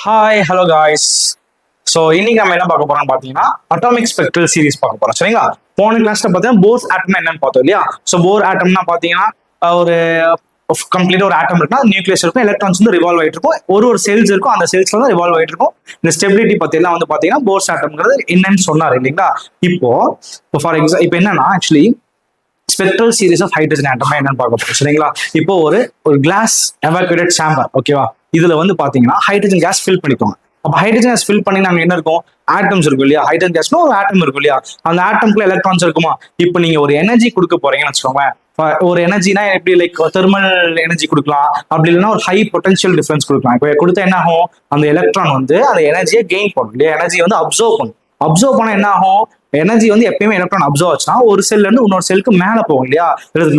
Hi hello guys. So இன்னைக்கு நம்ம என்ன பார்க்க போறோம்னு பார்த்தீங்கன்னா அட்டாமிக் ஸ்பெக்ட்ரல் சீரிஸ் பார்க்க போறோம். சரிங்களா? போன கிளாஸ்ல பார்த்தீங்கன்னா போர் ஆட்டம்னா என்னன்னு பார்த்தோம் இல்லையா? ஸோ போர் ஆட்டம்னா பார்த்தீங்கன்னா ஒரு கம்ப்ளீட்டா ஒரு ஆட்டம் இருக்குன்னா நியூக்ளியஸ் இருக்கும், எலக்ட்ரான்ஸ் வந்து ரிவால்வ் ஆயிட்டு இருக்கும், ஒரு செல்ஸ் இருக்கும், அந்த செல்ஸ்ல தான் ரிவால்வ் ஆயிட்டு இருக்கும். இந்த ஸ்டெபிலிட்டி பத்தி எல்லாம் வந்து பாத்தீங்கன்னா போர்ஸ் ஆட்டம்ங்கிறது என்னன்னு சொன்னாரு இல்லைங்களா? இப்போ ஃபார் எக்ஸாம்பிள் இப்போ என்னன்னா actually spectral series of hydrogen atom என்னன்னு பார்க்க போறோம். சரிங்களா? இப்போ ஒரு ஒரு கிளாஸ் எவாக்குவேட்டட் சாம்பர், ஓகேவா? இதுல வந்து பாத்தீங்கன்னா ஹைட்ரஜன் கேஸ் ஃபில் பண்ணிக்கோங்க. அப்ப ஹைட்ரஜன் கேஸ் ஃபில் பண்ணி நாங்க என்ன இருக்கும், ஆட்டம்ஸ் இருக்கும் இல்லையா? ஹைட்ரஜன் கேஸ்ல ஒரு ஆட்டம் இருக்கும் இல்லையா? அந்த ஆட்டம்குள்ள எலக்ட்ரான்ஸ் இருக்குமா? இப்போ நீங்க ஒரு எனர்ஜி கொடுக்க போறீங்கன்னு வச்சுக்கோங்க. ஒரு எனர்ஜினா எப்படி, லைக் தெர்மல் எனர்ஜி கொடுக்கலாம், அப்படி இல்லைன்னா ஒரு ஹை பொட்டன்ஷியல் டிஃபரன்ஸ் கொடுக்கலாம். இப்போ கொடுத்தா என்ன ஆகும், அந்த எலக்ட்ரான் வந்து அந்த எனர்ஜியை கெயின் பண்ணும் இல்லையா? எனர்ஜி வந்து அப்சர்வ் பண்ணும். அப்சர்வ் பண்ண என்ன ஆகும், எனர்ஜி வந்து எப்பயுமே எலக்ட்ரான் அப்சர்வ் ஆச்சுன்னா ஒரு செல்ல இருந்து இன்னொரு செல்லுக்கு மேல போகும் இல்லையா?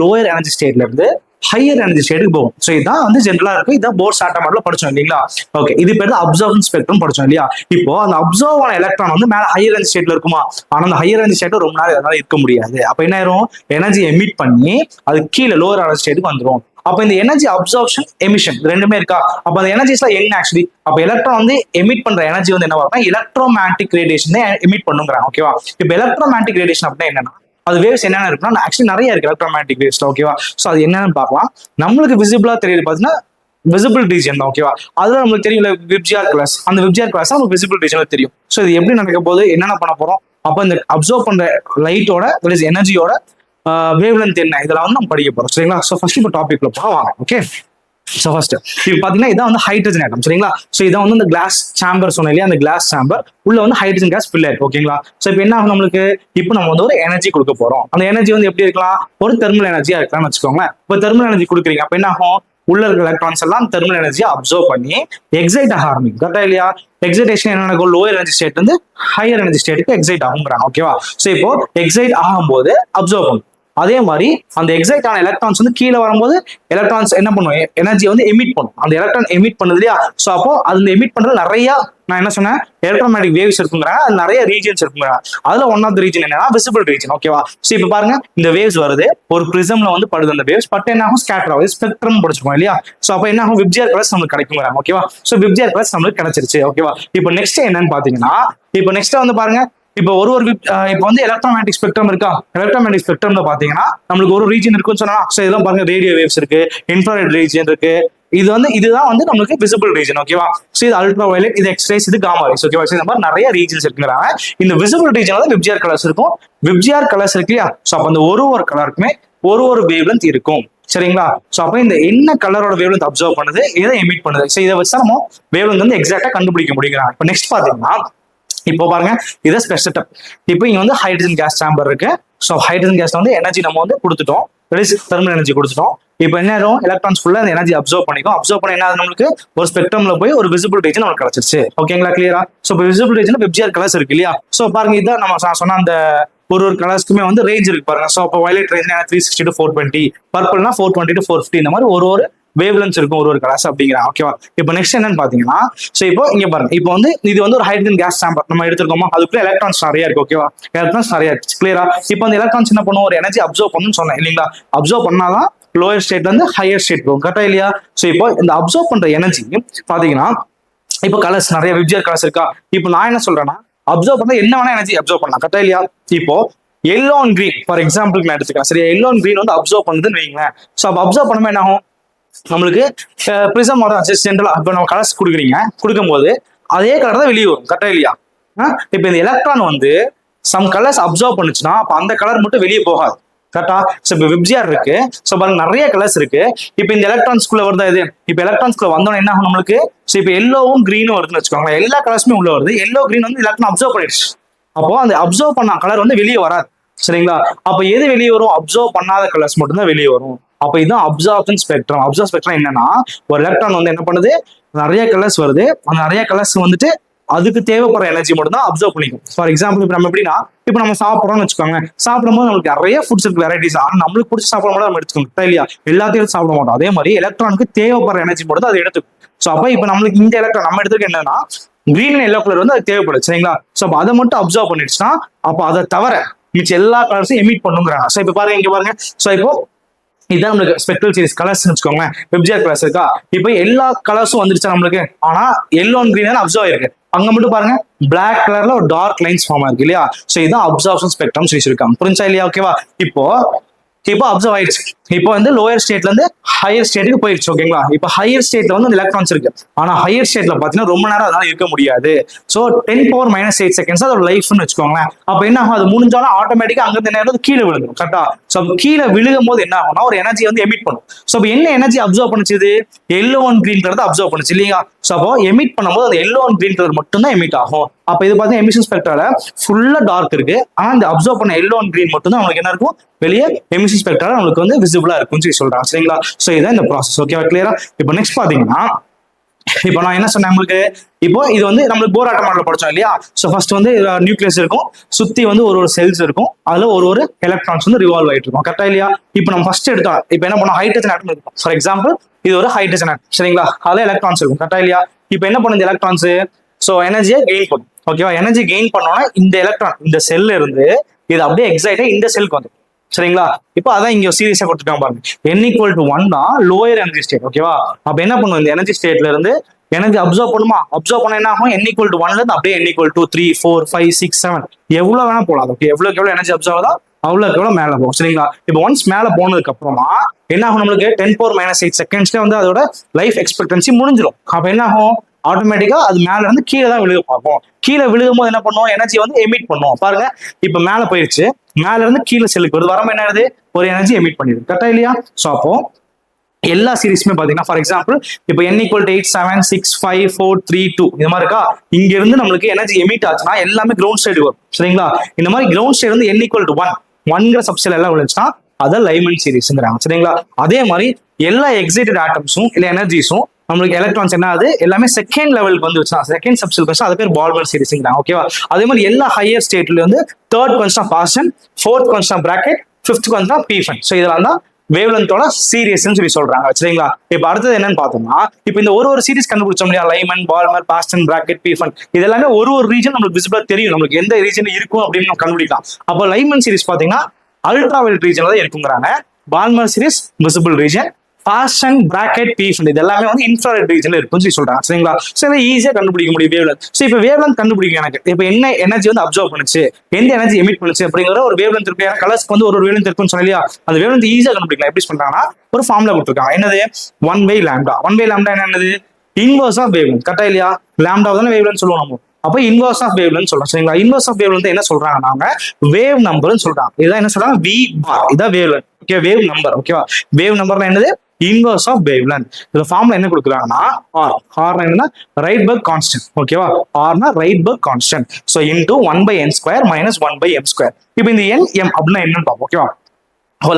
லோயர் எனர்ஜி ஸ்டேட்ல இருந்து ஹையர் எனர்ஜி ஸ்டேட்டுக்கு போகும். ஸோ இதான் வந்து ஜென்ரலா இருக்கும். இதான் போர்ஸ் ஆட்டம்ல படிச்சோம் இல்லைங்களா? ஓகே, இது பேர் அப்சர்வன் ஸ்பெக்ட்ரம் படிச்சோம் இல்லையா? இப்போ அந்த அப்சர்வ் ஆன எலக்ட்ரான் வந்து மேல ஹையர் எனர்ஜி ஸ்டேட்ல இருக்குமா? ஆனா அந்த ஹையர் எனர்ஜி ஸ்டேட் ரொம்ப நாள் அதனால இருக்க முடியாது. அப்ப என்ன ஆயிரும், எனர்ஜி எமிட் பண்ணி அது கீழே லோவர் எனர்ஜி ஸ்டேட்டுக்கு வந்துடும். அப்ப இந்த எனர்ஜி அப்சர்ப்ஷன் எமிஷன் ரெண்டுமே இருக்கா? அப்ப அந்த எனர்ஜிஸ்லாம் என்ன ஆக்சுவலி? அப்ப எலக்ட்ரான் வந்து எமிட் பண்ற எனர்ஜி வந்து என்ன பார்த்தா எலக்ட்ரோமேட்டிக் ரேடியேஷன் எமிட் பண்ணுங்கிறாங்க. ஓகேவா? இப்ப எலக்ட்ரோமேட்டிக் ரேடியேஷன் அப்படின்னா என்னன்னா, அது வேவ்ஸ் என்னென்ன இருக்குன்னா ஆக்சுவலி நிறைய இருக்கு எலக்ட்ரோமேட்டிக் வேவ்ஸ்ல. ஓகேவா? ஸோ அது என்னன்னு பார்க்கலாம். நம்மளுக்கு விசிபிளா தெரியுது பார்த்தீங்கன்னா விசிபிள் ரீஜன் தான். ஓகேவா? அதுல நம்மளுக்கு தெரியும் விப்ஜிஆர் கிளாஸ், அந்த விப்ஜிஆர் கிளாஸ் நமக்கு விசிபிள் ரீஜன்ல தெரியும். ஸோ இது எப்படி நடக்க போது, என்னென்ன பண்ண போறோம், அப்ப இந்த அப்சர்வ் பண்ற லைட்டோட எனர்ஜியோட வேவ் லென்த் என்ன, இதெல்லாம் வந்து நம்ம படிக்க போறோம். சரிங்களா? ஸோ ஃபர்ஸ்ட் இப்போ டாபிக்ல போகலாம். ஓகே, ஸோ ஃபர்ஸ்ட் இப்போ பாத்தீங்கன்னா இதான் வந்து ஹைட்ரஜன் ஆட்டம். சரிங்களா? ஸோ இதான் வந்து இந்த கிளாஸ் சாம்பர் சொன்னேன் இல்லையா? அந்த கிளாஸ் சாம்பர் உள்ள வந்து ஹைட்ரஜன் கேஸ் ஃபில் ஆயிருக்கு. ஓகேங்களா? ஸோ இப்போ என்ன ஆகும், நம்மளுக்கு இப்போ நம்ம வந்து ஒரு எனர்ஜி கொடுக்க போறோம். அந்த எனர்ஜி வந்து எப்படி இருக்கலாம், ஒரு தெர்மல் எனர்ஜியா இருக்கலாம்னு வச்சுக்கோங்களேன். இப்போ தெர்மல் எனர்ஜி கொடுக்குறீங்க, அப்ப என்ன ஆகும், உள்ள இருக்க எலக்ட்ரான்ஸ் எல்லாம் தெர்மல் எனர்ஜியை அப்சர்வ் பண்ணி எக்ஸைட் ஆக ஆரம்பிக்கும். கரெக்டா இல்லையா? எக்ஸைடேஷன் என்ன நடக்கும், லோயர் எனர்ஜி ஸ்டேட் வந்து ஹையர் எனர்ஜி ஸ்டேட்டுக்கு எக்ஸைட் ஆகுங்கிறாங்க. ஓகேவா? ஸோ இப்போ எக்ஸைட் ஆகும்போது அப்சர்வ் பண்ணும். அதே மாதிரி அந்த எக்ஸைட் ஆன எலக்ட்ரான்ஸ் வந்து கீழே வரும்போது எலக்ட்ரான்ஸ் என்ன பண்ணும், எனர்ஜி வந்து எமிட் பண்ணும். அந்த எலக்ட்ரான் எமிட் பண்ணுது இல்லையா? ஸோ அப்போ அது எமிட் பண்றது நிறைய, நான் என்ன சொன்னேன், எலக்ட்ரோமேட்டிக் வேவ்ஸ் இருக்குங்கிற அது நிறைய ரீஜன்ஸ் இருக்குங்கிற அதுல ஒன் ஆஃப் த ரீஜன் என்னன்னா விசிபிள் ரீஜன். ஓகேவா? ஸோ இப்போ பாருங்க, இந்த வேவ்ஸ் வருது, ஒரு பிரிசம்ல வந்து படுது அந்த வேவ்ஸ், பட் என்ன ஆகும், ஸ்கேட்டர் ஆகுது, ஸ்பெக்ட்ரம் படிச்சிருக்கோம் இல்லையா? ஸோ அப்போ என்ன ஆகும், விப்ஜிஆர் கிளாஸ் நம்மளுக்கு கிடைக்குங்கிறாங்க. ஓகேவா? ஸோ விப்ஜிஆர் கிளாஸ் நம்மளுக்கு கிடைச்சிருச்சு. ஓகேவா? இப்போ நெக்ஸ்ட் என்னன்னு பாத்தீங்கன்னா, இப்போ நெக்ஸ்ட் வந்து பாருங்க, இப்போ இப்போ வந்து எலக்ட்ரோமேட்டிக் ஸ்பெக்ட்ரம் இருக்கா? எலக்ட்ரோமேட்டிக் ஸ்பெக்ட்ரம்ல பாத்தீங்கன்னா நம்மளுக்கு ஒரு ரீஜன் இருக்குன்னு சொன்னா, சோ இதெல்லாம் பாருங்க, ரேடியோ வேவ்ஸ் இருக்கு, இன்ஃப்ராரெட் ரீஜன் இருக்கு. இதுதான் வந்து நம்மளுக்கு விசிபிள் ரீஜன். ஓகேவா? சோ இது அல்ட்ரா வயலட், இது எக்ஸ்ரேஸ், இது காமா ரேஸ். ஓகேவா? இந்த மாதிரி நிறைய ரீஜன்ஸ் இருக்குங்கிறாங்க. இந்த விசிபிள் ரீஜன் வந்து விப்ஜிஆர் கலர்ஸ் இருக்கும். விப்ஜிஆர் கலர்ஸ் இருக்கு இல்லையா? சோ அப்ப அந்த ஒரு கலருக்குமே ஒரு வேவ் லென்த் இருக்கும். சரிங்களா? சோ அப்ப இந்த என்ன கலரோட வேவ் லென்த் அப்சர்வ் பண்ணுது, எதை எமிட் பண்ணுது, சோ இதை வச்சு நம்ம வேவ் லென்த் வந்து எக்ஸாக்டா கண்டுபிடிக்க முடியுங்கிறாங்க. இப்போ நெக்ஸ்ட் பாத்தீங்கன்னா, இப்போ பாருங்க, இதை ஸ்பெஷல். இப்போ இங்க வந்து ஹைட்ரஜன் கேஸ் சாம்பர் இருக்கு. ஸோ ஹைட்ரஜன் கேஸ்ல வந்து எனர்ஜி நம்ம வந்து கொடுத்துட்டோம், தெர்மல் எனர்ஜி கொடுத்துட்டோம். இப்போ என்ன ஆகும், எலக்ட்ரான்ஸ் ஃபுல்லா அந்த எனர்ஜி அப்சர்வ் பண்ணிக்கும். அப்சர்வ் பண்ண என்ன ஆகுது, நம்மளுக்கு ஒரு ஸ்பெக்ட்ரம்ல போய் ஒரு விசிபிள் ரீஜன் நமக்கு கிடைச்சிருச்சு. ஓகேங்களா? கிளியரா? ஸோ இப்போ விசிபிள் ரீஜன் விப்ஜிஆர் கலர்ஸ் இருக்கு இல்லையா? ஸோ பாருங்க, இதான் நம்ம சொன்ன அந்த ஒரு கலர்ஸ்க்குமே வந்து ரேஞ்ச் இருக்கு பாருங்க. ஸோ இப்போ வயலட் ரேஞ்ச் 360 to 420, பர்பிள்னா 420 to 450, இந்த மாதிரி ஒரு வேவ்லென்ஸ் இருக்கும் ஒரு கிளாஸ் அப்படிங்கிறாங்க. ஓகேவா? இப்போ நெக்ஸ்ட் என்னன்னு பாத்தீங்கன்னா, சோ இப்போ இங்க பாருங்க, இப்போ வந்து இது வந்து ஒரு ஹைட்ரஜன் கேஸ் சாம்பர் நம்ம எடுத்துருக்கோமா, அதுக்குள்ள எலக்ட்ரான்ஸ் நிறைய இருக்கு. ஓகேவா? எலக்ட்ரான்ஸ் நிறைய இருக்கு. கிளியரா? இப்போ அந்த எலக்ட்ரான்ஸ் என்ன பண்ணும், ஒரு எனர்ஜி அப்சர்வ் பண்ணுன்னு சொன்னேன் இல்லைங்களா? அப்சர்வ் பண்ணாதான் லோயர் ஸ்டேட்ல இருந்து ஹையர் ஸ்டேட் போகும். கரெக்டா இல்லையா? சோ இப்போ இந்த அப்சர்வ் பண்ற எனர்ஜி பாத்தீங்கன்னா, இப்போ கலர்ஸ் நிறைய விப்ஜிஆர் கலர்ஸ் இருக்கா? இப்போ நான் என்ன சொல்றேன்னா, அப்சர்வ் பண்ண என்ன வேணா எனர்ஜி அப்சர்வ் பண்ணலாம். கரெக்டா இல்லையா? இப்போ yellow and green for example நான் எடுத்துக்கிறேன். சரியா? எல்லோ அண்ட் கிரீன் வந்து அப்சர்வ் பண்ணுதுன்னு வைங்களேன். ஸோ அப்போ அப்சர்வ் பண்ணும்போது என்ன ஆகும், நம்மளுக்கு பிரிசம் ஜென்ரலா இப்போ நம்ம கலர்ஸ் கொடுக்கும்போது அதே கலர் தான் வெளியே வரும். கரெக்டா இல்லையா? இப்போ இந்த எலக்ட்ரான் வந்து சம் கலர்ஸ் அப்சர்வ் பண்ணுச்சுன்னா அப்போ அந்த கலர் மட்டும் வெளியே போகாது. கரெக்டா? ஸோ இப்போ விப்ஜிஆர் இருக்கு. ஸோ பாருங்க, நிறைய கலர்ஸ் இருக்கு. இப்போ இந்த எலக்ட்ரான்ஸ்குள்ள வருதா இது? இப்போ எலக்ட்ரான்ஸ்குள்ள வந்தோம் என்ன ஆகும் நம்மளுக்கு, ஸோ இப்போ எல்லோவும் கிரீனும் வருதுன்னு வச்சுக்கோங்களேன். எல்லா கலர்ஸுமே உள்ள வருது. எல்லோ கிரீன் வந்து எலக்ட்ரான் அப்சர்வ் பண்ணிடுச்சு. அப்போ அந்த அப்சர்வ் பண்ண கலர் வந்து வெளியே வராது. சரிங்களா? அப்ப எது வெளியே வரும், அப்சர்வ் பண்ணாத கலர்ஸ் மட்டும் தான் வெளியே வரும். அப்ப இதுதான் அப்சர்வன் ஸ்பெக்ட்ரம். அப்சர்வ் ஸ்பெக்ட்ரம் என்னன்னா, ஒரு எலக்ட்ரான் வந்து என்ன பண்ணுது, நிறைய கலர்ஸ் வருது, அந்த நிறைய கலர்ஸ் வந்துட்டு அதுக்கு தேவைப்படுற எனர்ஜி மட்டும் தான் அப்சர்வ் பண்ணிக்கும். ஃபார் எக்ஸாம்பிள் இப்போ நம்ம எப்படின்னா, இப்போ நம்ம சாப்பிட்றோம்னு வச்சுக்கோங்க. சாப்பிடும்போது நமக்கு நிறைய ஃபுட்ஸ் இருக்கு, வெரைட்டிஸ். ஆனால் நம்மளுக்கு பிடிச்ச சாப்பிட மட்டும் நம்ம எடுத்துக்கோங்க இல்லையா? எல்லாத்தையும் சாப்பிட மாட்டோம். அதே மாதிரி எலக்ட்ரானுக்கு தேவைப்படுற எனர்ஜி மட்டும் தான் அது எடுத்துக்கும். ஸோ அப்போ இப்போ நம்மளுக்கு இந்த எலக்ட்ரான் நம்ம எடுத்துக்க என்னன்னா, கிரீன் எல்லோ கலர் வந்து அது தேவைப்படுது. சரிங்களா? ஸோ அப்போ அதை மட்டும் அப்சர்வ் பண்ணிடுச்சுன்னா அப்போ அதை தவிர மிச்ச எல்லா கலர்ஸும் எமிட் பண்ணுங்கிறாங்க. ஸோ இப்போ பாருங்க, இங்க பாருங்க. ஸோ இப்போ இதுதான் நம்மளுக்கு ஸ்பெக்ட்ரல் சீரிஸ் கலர்ஸ் வச்சுக்கோங்களேன். வெப்ஜிஆர் கலர்ஸ் இருக்கா, இப்போ எல்லா கலர்ஸும் வந்துருச்சா நம்மளுக்கு. ஆனா எல்லோ அண்ட் கிரீன் அப்சர்வ் ஆயிருக்கு. அங்க மட்டும் பாருங்க பிளாக் கலர்ல ஒரு டார்க் லைன்ஸ் ஃபார்ம் ஆயிருக்கு இல்லையா. சோ இதுதான் அப்சர்வேஷன் ஸ்பெக்ட்ரம் சொல்லியிருக்காங்க. புரிஞ்சா இல்லையா? ஓகேவா? இப்போ அப்சர்வ் ஆயிடுச்சு. இப்போ வந்து லோயர் ஸ்டேட்ல இருந்து ஹையர் ஸ்டேட்டுக்கு போயிடுச்சு. ஓகேங்களா? இப்போ ஹையர் ஸ்டேட்ல வந்து எலக்ட்ரான்ஸ் இருக்கு. ஆனா ஹையர் ஸ்டேட்ல பாத்தீங்கன்னா ரொம்ப நேரம் அதனால இருக்க முடியாது. சோ 10⁻⁸ செகண்ட்ஸ் அதோட லைஃப்னு வச்சுக்கோங்களேன். அப்ப என்ன ஆகும், அது முடிஞ்சாலும் ஆட்டோமேட்டிக்கா அங்க நேரம் கீழே விழுந்துடும். கரெக்டா? சோ கீழே விழுகும் போது என்ன ஆகும்னா ஒரு எனர்ஜி வந்து எமிட் பண்ணும். சோ என்ன எனர்ஜி அப்சர்வ் பண்ணுச்சு? Yellow and green colour observe பண்ணுச்சு இல்லையா. சோ அப்போ எமிட் பண்ணும்போது அது எல்லோ அண்ட் கிரீன் கலர் மட்டும் தான் எமிட் ஆகும். அப்ப இது பாத்தீங்கன்னா எமிஷன் ஸ்பெக்ட்ரால ஃபுல்லா டார்க் இருக்கு. ஆனா இந்த அப்சர்வ் பண்ண எல்லோ அண்ட் கிரீன் மட்டும் தான் உங்களுக்கு என்ன இருக்கும், வெளியே எமிஷன் ஸ்பெக்ட்ரால உங்களுக்கு வந்து விசிபிளா இருக்கும்னு சொல்றாங்க. சரிங்களா? சோ இதான் இந்த ப்ராசஸ். ஓகேவா? கிளியரா? இப்போ நெக்ஸ்ட் பாத்தீங்கன்னா, இப்போ நான் என்ன சொன்னேன் உங்களுக்கு, இப்போ இது வந்து நம்மளுக்கு போர் ஆட்டம் மாடல் படிச்சோம் இல்லையா. சோ ஃபர்ஸ்ட் வந்து நியூக்ளியஸ் இருக்கும், சுத்தி வந்து ஒரு செல்ஸ் இருக்கும், அதுல ஒரு எலக்ட்ரான்ஸ் வந்து ரிவால்வ் ஆயிட்டு இருக்கும். கரெக்டா இல்லையா? இப்போ நம்ம ஃபர்ஸ்ட் எடுத்தோம், இப்போ என்ன பண்ணோம், ஹைட்ரஜன் ஆட்டம் இருக்கும். ஃபார் எக்ஸாம்பிள் இது ஒரு ஹைட்ரஜன் ஆட்டம். சரிங்களா? அதுல எலக்ட்ரான்ஸ் இருக்கும். கரெக்டா இல்லையா? இப்போ என்ன பண்ணுது எலக்ட்ரான்ஸ், சோ எனர்ஜியை கெயின் பண்ணும். ஓகேவா? எனர்ஜி கெயின் பண்ணோம்னா இந்த எலக்ட்ரான் இந்த செல்ல இருந்து இது அப்படியே எக்ஸைட் இந்த செல்க்கு வந்து. சரிங்களா? இப்போ அதான் இங்க சீரியஸா கொடுத்துட்டாங்க பாருங்க. n=1 தான் லோயர் எனர்ஜி ஸ்டேட். ஓகேவா? அப்ப என்ன பண்ணும், இந்த எனர்ஜி ஸ்டேட்ல இருந்து எனர்ஜி அப்சர்வ் பண்ணுமா, அப்சர்வ் பண்ண என்ன ஆகும், n=1ல இருந்து அப்படியே n=2 3 4 5 6 7 எவ்வளவு வேணா போலாம். ஓகே, எவ்வளவுக்கு எவ்வளவு எனர்ஜி அப்சர்வ் ஆகுதோ அவ்வளவுக்கு எவ்வளவு மேல போகும். சரிங்களா? இப்போ ஒன்ஸ் மேல போனதுக்கு அப்புறமா என்ன ஆகும், நம்மளுக்கு 10⁻⁸ செகண்ட்ஸ்ல வந்து அதோட லைஃப் எக்ஸ்பெக்டன்சி முடிஞ்சிடும். அப்ப என்ன ஆகும், ஆட்டோமேட்டிக்கா அது மேல இருந்து கீழே தான் விழுக பார்ப்போம். கீழே விழுகும் போது என்ன பண்ணுவோம், எனர்ஜி வந்து எமிட் பண்ணுவோம். பாருங்க இப்ப மேல போயிருச்சு, மேல இருந்து கீழே செல்லுக்கு வருது, வரம்பு என்ன ஆகுது, ஒரு எனர்ஜி எமிட் பண்ணிடுது. கரெக்டா இல்லையா? சோ அப்போ எல்லா சீரிஸுமே பாத்தீங்கன்னா ஃபார் எக்ஸாம்பிள் இப்போ n=8 7 6 5 4 3 2 இந்த மாதிரி இருக்கா. இங்க இருந்து நம்மளுக்கு எனர்ஜி எமிட் ஆச்சுன்னா எல்லாமே கிரவுண்ட் ஸ்டேட் வரும். சரிங்களா? இந்த மாதிரி கிரவுண்ட் ஸ்டேட் வந்து n=1 சப்ஸ்டேட் எல்லாம் விழுந்துச்சுன்னா அதான் லைமன் சீரிஸ்ங்கிறாங்க. சரிங்களா? அதே மாதிரி எல்லா எக்ஸைட்டட் ஆட்டம்ஸும் இல்ல எனர்ஜிஸும் நம்மளுக்கு எலக்ட்ரான்ஸ் என்ன ஆகுது, எல்லாமே செகண்ட் லெவலுக்கு வந்து வச்சுனா செகண்ட் சப்ஸ்டேட் வச்சா அது பேர் பால்மர் சீரிஸ்ங்கிறாங்க. ஓகேவா? அதே மாதிரி எல்லா ஹையர் ஸ்டேட்ல வந்து third constant Paschen, fourth constant Brackett, fifth constant Pfund. So இதெல்லாம் தான் வேவ்லென்த்தோட சீரியஸ்ன்னு சொல்லி சொல்றாங்க. சரிங்களா? இப்போ அடுத்தது என்னன்னு பார்த்தோம்னா, இப்போ இந்த ஒரு சீரிஸ் கண்டுபிடிச்சோம் இல்லையா, லைமன், பால்மர், பாஸ்டன், பிராக்கெட், பீஃபன், இது எல்லாமே ஒரு ரீஜன் நம்மளுக்கு விசிபிளா தெரியும், நம்மளுக்கு எந்த ரீஜன் இருக்கும் அப்படின்னு நம்ம கண்டுபிடிக்கலாம். அப்போ லைமன் சீரிஸ் பாத்தீங்கன்னா அல்ட்ராவெல்ட் ரீஜன்ல தான் இருக்குங்கிறாங்க. Balmer series visible region, Paschen, Brackett, Pfund இது எல்லாமே வந்து இன்ஃப்ராரெட் ரீஜன்ல இருக்குன்னு சொல்லி சொல்றாங்க. சரிங்களா? சரி, ஈஸியா கண்டுபிடிக்க முடியும் வேவ்லென்த். சோ இப்போ வேவ்லென்த் கண்டுபிடிக்கும் எனக்கு இப்போ என்ன எனர்ஜி வந்து அப்சர்வ் பண்ணுச்சு, எந்த எனர்ஜி எமிட் பண்ணுச்சு அப்படிங்கிற ஒரு வேவ்லென்த் இருக்கு. கலர்ஸ்க்கு வந்து ஒரு வேவ்லென்த் இருக்குன்னு சொன்னா இல்லையா, அந்த வேவ்லென்த் ஈஸியா கண்டுபிடிக்கலாம். எப்படி பண்றாங்கன்னா ஒரு ஃபார்முலா கொடுத்துருக்காங்க. என்னது, 1/λ. 1/λ என்னது, இன்வர்ஸ் ஆஃப் வேவ்லென்த். கரெக்டா இல்லையா? லாம்டா தானே வேவ்லென்த் சொல்லுவோம் நம்ம. அப்ப இன்வர்ஸ் ஆஃப் வேவ்லென்த் சொல்றோம். சரிங்களா? இன்வர்ஸ் ஆஃப் வேவ்லென்த் என்ன சொல்றாங்கன்னா வேவ் நம்பர்னு சொல்றாங்க. இதான் என்ன சொல்றாங்க, v பார். இதான் வேவ்லென்த். Okay, wave number. ஓகேவா? வேவ் நம்பர்னா என்னது, இன்வர்ஸ் ஆஃப் வேவ்லென்த். இந்த ஃபார்முலா என்ன கொடுக்குறாங்கன்னா ஆர். ஆர்னா என்னன்னா ரைட்பர்க் கான்ஸ்டன்ட். ஓகேவா? ஆர்னா Rydberg constant. So into 1/n² minus 1/m². இப்போ இந்த n m அப்படின்னா என்னன்னு பார்ப்போம். ஓகேவா?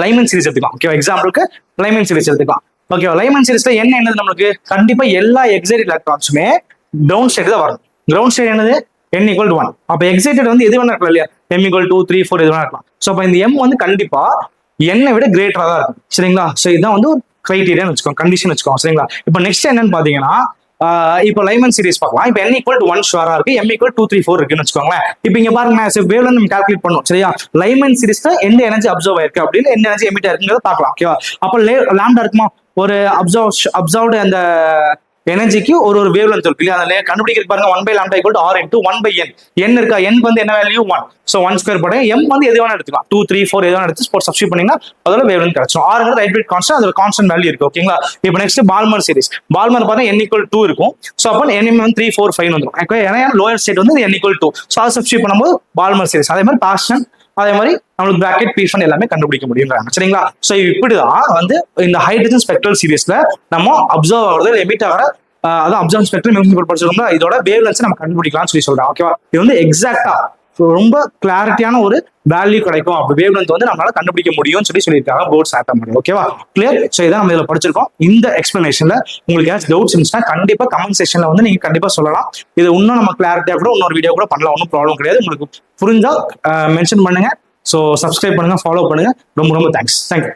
லைமன் சீரிஸ் எடுத்துக்கலாம். ஓகேவா? எக்ஸாம்பிளுக்கு லைமன் சீரிஸ் எடுத்துக்கலாம். ஓகேவா? லைமன் சீரிஸ்ல என்ன என்னது, நம்மளுக்கு கண்டிப்பா எல்லா எக்ஸைட்டட் எலக்ட்ரான்ஸுமே கிரவுண்ட் ஸ்டேட் தான் வரும். கிரவுண்ட் ஸ்டேட் என்னது, n=1. அப்ப எக்ஸைட்டட் வந்து எது வேணா இருக்கலாம் இல்லையா, m=2 3 4 எது வேணா இருக்கலாம். சோ அப்ப இந்த m வந்து கண்டிப்பா n விட கிரேட்டரா தான் இருக்கும். சரிங்களா? சோ இதுதான் வந்து கிரைட்டீரியா வச்சுக்கோங்க, கண்டிஷன் வச்சுக்கோங்க. சரிங்களா? இப்போ நெக்ஸ்ட் என்னன்னு பாத்தீங்கன்னா, இப்போ லைமன் சீரிஸ் பார்க்கலாம். இப்போ n=1 ஷுவரா இருக்கு, m=2 3 4 இருக்குன்னு வச்சுக்கோங்களேன். இப்போ இங்க பாருங்க, வேவ்லென்த் நம்ம கால்குலேட் பண்ணுவோம். சரியா? லைமன் சீரிஸ்ல எந்த எனர்ஜி அப்சர்வ் ஆயிருக்கு அப்படின்னு எந்த எனர்ஜி எமிட் ஆயிருக்குங்கிறத பார்க்கலாம். ஓகேவா? அப்போ லாம்டா இருக்குமா, ஒரு அப்சர்வ்டு அந்த எனர்ஜிக்கு ஒரு வேவ்லென்த் இருக்கு இல்லையா, அதில் கண்டுபிடிக்கிறது பாருங்க. 1/λ r into 1/n. n இருக்கா, n வந்து என்ன வேல்யூ 1. சோ 1² போட m வந்து எது வேணா எடுத்துக்கலாம், 2 3 4 எது வேணா எடுத்து ஸ்போர்ட் சப்ஸ்டிட் பண்ணீங்கன்னா அதோட வேவ்லென்த் கிடைச்சிடும். r ரைட் பிட் கான்ஸ்டன்ட், அதோட கான்ஸ்டன்ட் வேல்யூ இருக்கு. ஓகேங்களா? இப்போ நெக்ஸ்ட் பால்மர் சீரிஸ். பால்மர் பார்த்தா n=2 இருக்கும். சோ அப்போ n வந்து 3 4 5 வந்துடும். ஏன்னா லோயர் ஸ்டேட் வந்து n=2. சோ அதை சப்ஸ்டிட் பண்ணும்போது பால்மர் சீரிஸ். அதே மாதிரி பாஸ்டன், அதே மாதிரி நம்மளுக்கு பிராக்கெட், பீஃபன் எல்லாமே கண்டுபிடிக்க முடியுங்கிறாங்க. சரிங்களா? சோ இப்படிதான் வந்து இந்த ஹைட்ரஜன் ஸ்பெக்ட்ரல் சீரிஸ்ல நம்ம அப்சர்வ் ஆகுறது எமிட் ஆகிற அதான் அப்சர்வ் ஸ்பெக்ட்ரம் படிச்சிருக்கோம்னா இதோட வேவ்லென்த்ஸ் நம்ம கண்டுபிடிக்கலாம்னு சொல்லி சொல்றேன். ஓகேவா? இது வந்து எக்ஸாக்டா ரொம்ப கிளாரிட்டியான ஒரு வேல்யூ கிடைக்கும். அப்படி வேவ்லென்த் வந்து நம்மளால கண்டுபிடிக்க முடியும்னு சொல்லியிருக்காங்க போர்ட்ஸ் ஆட்டம். ஓகேவா? கிளியர்? சோ இதான் நம்ம இதுல படிச்சிருக்கோம். இந்த எக்ஸ்பிளனேஷன்ல உங்களுக்கு ஏதாச்சும் டவுட்ஸ் இருந்துச்சுன்னா கண்டிப்பா கமெண்ட் செக்ஷன்ல வந்து நீங்க கண்டிப்பா சொல்லலாம். இது இன்னும் நம்ம கிளாரிட்டியா கூட இன்னொரு வீடியோ கூட பண்ணலாம், ஒன்றும் ப்ராப்ளம் கிடையாது. உங்களுக்கு புரிஞ்சா மென்ஷன் பண்ணுங்க. சோ சப்ஸ்கிரைப் பண்ணுங்க, ஃபாலோ பண்ணுங்க. ரொம்ப ரொம்ப தேங்க்ஸ். தேங்க்யூ.